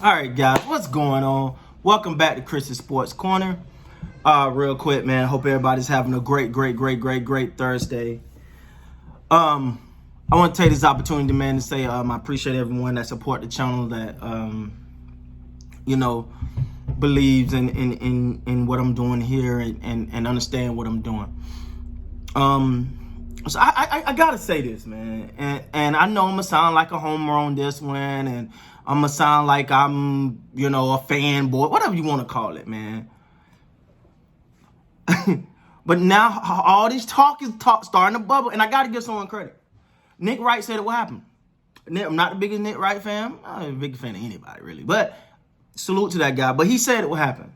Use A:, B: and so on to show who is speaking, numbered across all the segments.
A: All right, guys, what's going on? Welcome back to Chris's Sports Corner. Real quick, man. Hope everybody's having a great Thursday. I want to take this opportunity, man, to say I appreciate everyone that support the channel, that you know believes in what I'm doing here and understand what I'm doing. So I gotta say this, man, and I know I'm gonna sound like a homer on this one, and I'm gonna sound like I'm a fanboy, whatever you want to call it, man. But now all this talk is starting to bubble, and I gotta give someone credit. Nick Wright said it will happen. I'm not the biggest Nick Wright fan. I'm not a big fan of anybody really, but salute to that guy. But he said it will happen.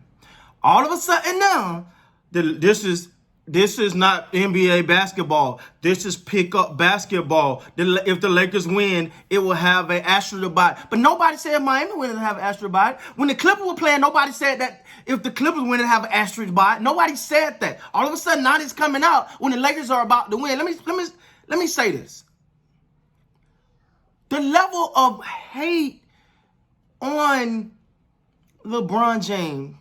A: All of a sudden now, this is not NBA basketball. This is pickup basketball. If the Lakers win, it will have an asterisk by it. But nobody said Miami win, it'll have an asterisk by it. When the Clippers were playing, nobody said that if the Clippers win, it'll have an asterisk by it. Nobody said that. All of a sudden, now it's coming out when the Lakers are about to win. Let me say this. The level of hate on LeBron James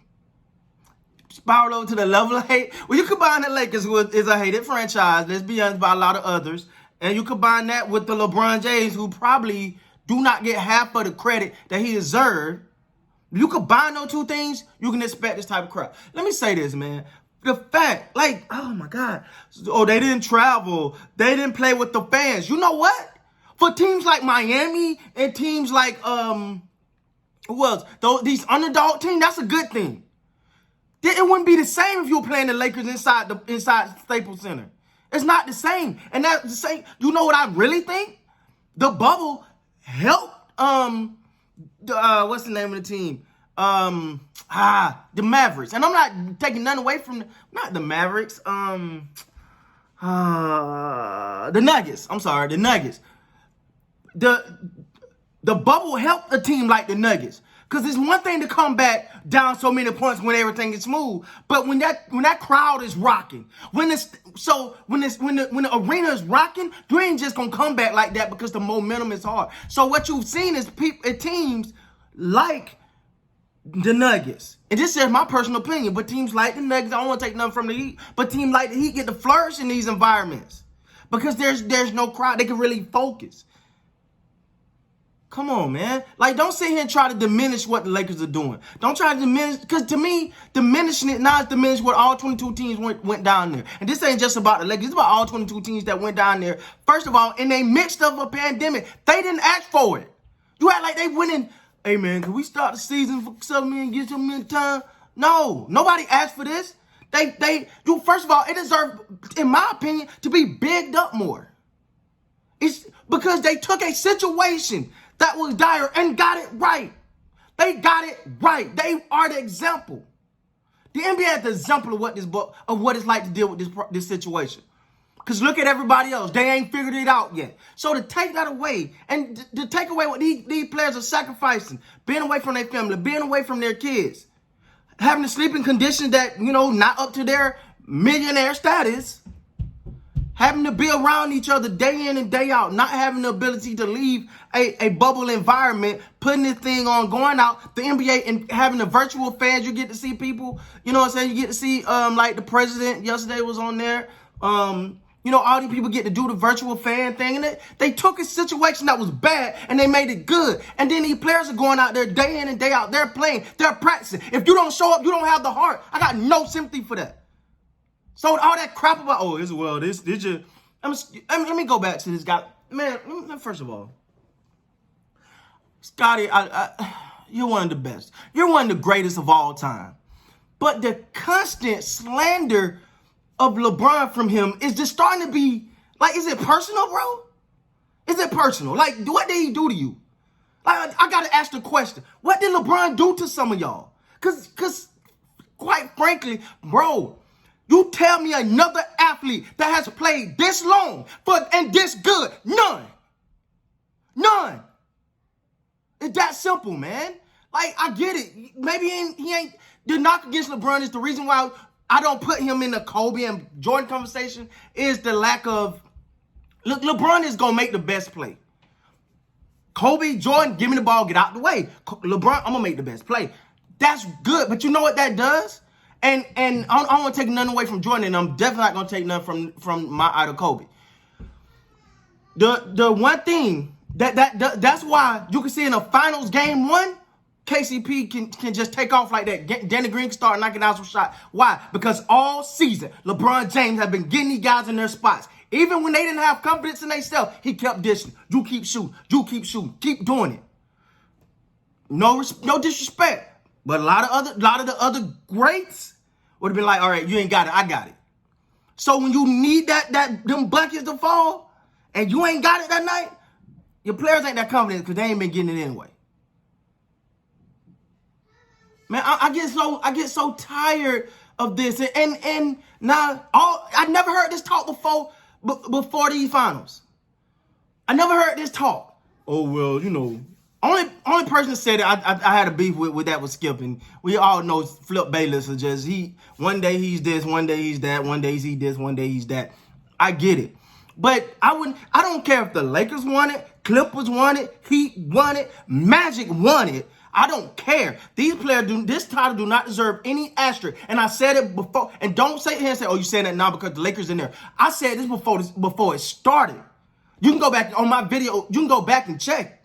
A: spiraled over to the level of hate. Well, you combine the Lakers, who is a hated franchise, let's be honest, by a lot of others, and you combine that with the LeBron James, who probably do not get half of the credit that he deserved. You combine those two things, you can expect this type of crap. Let me say this, man. The fact, oh my God, they didn't travel, they didn't play with the fans. You know what? For teams like Miami and teams like who else? These underdog teams, that's a good thing. It wouldn't be the same if you were playing the Lakers inside Staples Center. It's not the same. And that's the same. You know what I really think? The bubble helped what's the name of the team? The Mavericks. And I'm not taking none away from not the Mavericks. The Nuggets. I'm sorry, the Nuggets. The bubble helped a team like the Nuggets. Because it's one thing to come back down so many points when everything is smooth, but when that crowd is rocking, when the arena is rocking, you ain't just gonna come back like that because the momentum is hard. So what you've seen is teams like the Nuggets, and this is my personal opinion, but teams like the Nuggets, I don't want to take nothing from the Heat, but teams like the Heat get to flourish in these environments because there's no crowd. They can really focus. Come on, man. Don't sit here and try to diminish what the Lakers are doing. Don't try to diminish, because to me, diminishing it now is diminish what all 22 teams went down there. And this ain't just about the Lakers. It's about all 22 teams that went down there. First of all, in the midst of a pandemic, they didn't ask for it. You act like they went in, hey, man, can we start the season for 7 million, get some million time? No, nobody asked for this. First of all, it deserved, in my opinion, to be bigged up more. It's because they took a situation that was dire and got it right. They got it right. They are the example. The NBA is the example of what it's like to deal with this situation. Because look at everybody else. They ain't figured it out yet. So to take that away, and to take away what these players are sacrificing, being away from their family, being away from their kids, having to sleep in conditions that, not up to their millionaire status, having to be around each other day in and day out, not having the ability to leave a bubble environment, putting this thing on, going out, the NBA and having the virtual fans, you get to see people, you know what I'm saying? You get to see, like the president yesterday was on there. All these people get to do the virtual fan thing. And they took a situation that was bad and they made it good. And then these players are going out there day in and day out. They're playing, they're practicing. If you don't show up, you don't have the heart. I got no sympathy for that. So all that crap about, let me go back to this guy. Man, first of all, Scottie, you're one of the best. You're one of the greatest of all time. But the constant slander of LeBron from him is just starting to be, is it personal, bro? Is it personal? What did he do to you? I got to ask the question. What did LeBron do to some of y'all? Because quite frankly, bro, you tell me another athlete that has played this long and this good. None. It's that simple, man. I get it. Maybe he ain't. The knock against LeBron is the reason why I don't put him in the Kobe and Jordan conversation is the lack of. Look, LeBron is going to make the best play. Kobe, Jordan, give me the ball, get out the way. LeBron, I'm gonna make the best play. That's good, but you know what that does? And I don't want to take nothing away from Jordan, and I'm definitely not gonna take nothing from my idol Kobe. The one thing that's why you can see in the finals game 1, KCP can just take off like that. Danny Green can start knocking out some shots. Why? Because all season, LeBron James have been getting these guys in their spots. Even when they didn't have confidence in themselves, he kept dishing. You keep shooting. You keep shooting. Keep doing it. No disrespect, but a lot of the other greats would have been like, all right, you ain't got it. I got it. So when you need them buckets to fall, and you ain't got it that night, your players ain't that confident because they ain't been getting it anyway. Man, I get so tired of this, and now I never heard this talk before these finals. I never heard this talk. Oh well, you know, only person that said it I had a beef with that was Skip, and we all know Flip Bayless is just one day he's this, one day he's that, one day he's this, one day he's that. I get it. But I don't care if the Lakers won it, Clippers won it, Heat won it, Magic won it. I don't care. These players this title do not deserve any asterisk. And I said it before. And don't sit here and say, oh, you're saying that now because the Lakers in there. I said this before it started. You can go back on my video. You can go back and check.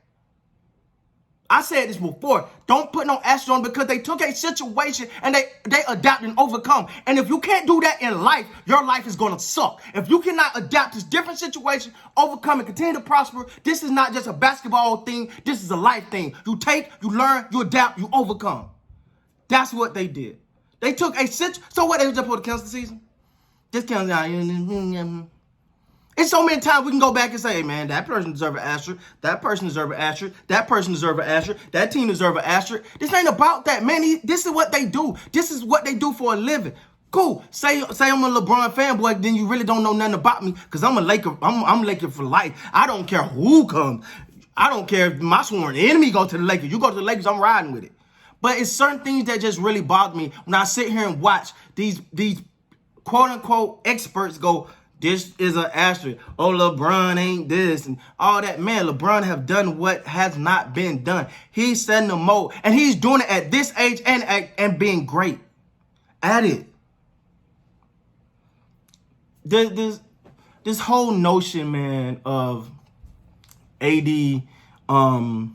A: I said this before. Don't put no asterisk on because they took a situation and they adapt and overcome. And if you can't do that in life, your life is going to suck. If you cannot adapt to different situations, overcome and continue to prosper, this is not just a basketball thing. This is a life thing. You take, you learn, you adapt, you overcome. That's what they did. They took a situation. So what, they just supposed to cancel the season? Just cancel out. It's so many times we can go back and say, hey, man, that person deserves an asterisk. That person deserves an asterisk. That person deserves an asterisk. That team deserves an asterisk. This ain't about that, man. This is what they do. This is what they do for a living. Cool. Say I'm a LeBron fanboy, then you really don't know nothing about me because I'm a Laker. I'm Laker for life. I don't care who comes. I don't care if my sworn enemy go to the Lakers. You go to the Lakers, I'm riding with it. But it's certain things that just really bother me when I sit here and watch these quote-unquote experts go, this is an asterisk. Oh, LeBron ain't this and all that. Man, LeBron have done what has not been done. He's setting the mold, and he's doing it at this age and being great at it. This whole notion, man, of AD, of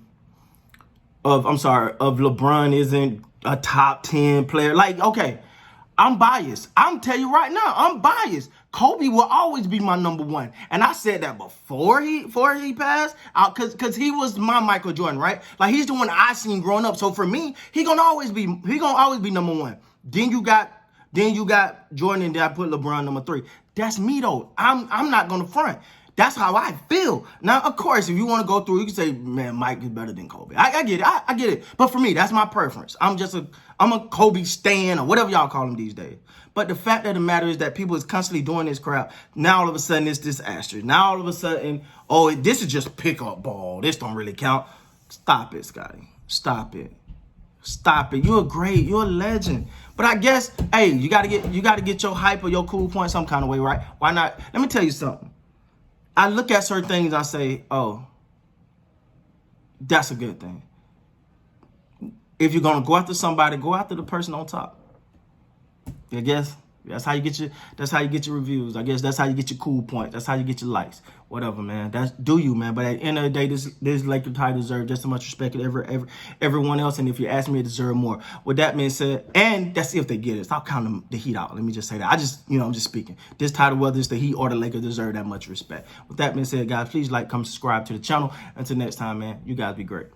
A: LeBron isn't a top 10 player. Like, okay, I'm biased. I'm telling you right now, I'm biased. Kobe will always be my number one. And I said that before he passed, because he was my Michael Jordan, right? Like, he's the one I seen growing up. So for me, he gonna always be number one. Then you got Jordan, and then I put LeBron number 3. That's me though. I'm not gonna front. That's how I feel. Now, of course, if you want to go through, you can say, man, Mike is better than Kobe. I get it. I get it. But for me, that's my preference. I'm a Kobe stan or whatever y'all call him these days. But the fact of the matter is that people is constantly doing this crap. Now, all of a sudden, it's this asterisk. Now, all of a sudden, oh, this is just pickup ball. This don't really count. Stop it, Scottie. Stop it. Stop it. You're great. You're a legend. But I guess, hey, you gotta get your hype or your cool point some kind of way, right? Why not? Let me tell you something. I look at certain things, I say, oh, that's a good thing. If you're gonna go after somebody, go after the person on top. I guess that's how you get your reviews. I guess that's how you get your cool points. That's how you get your likes. Whatever, man. That's do you, man. But at the end of the day, this Laker title deserves just as much respect as everyone else. And if you ask me, it deserves more. With that being said, and that's if they get it. Stop counting the Heat out. Let me just say that. I'm just speaking. This title, whether it's the Heat or the Lakers, deserve that much respect. With that being said, guys, please like, comment, subscribe to the channel. Until next time, man, you guys be great.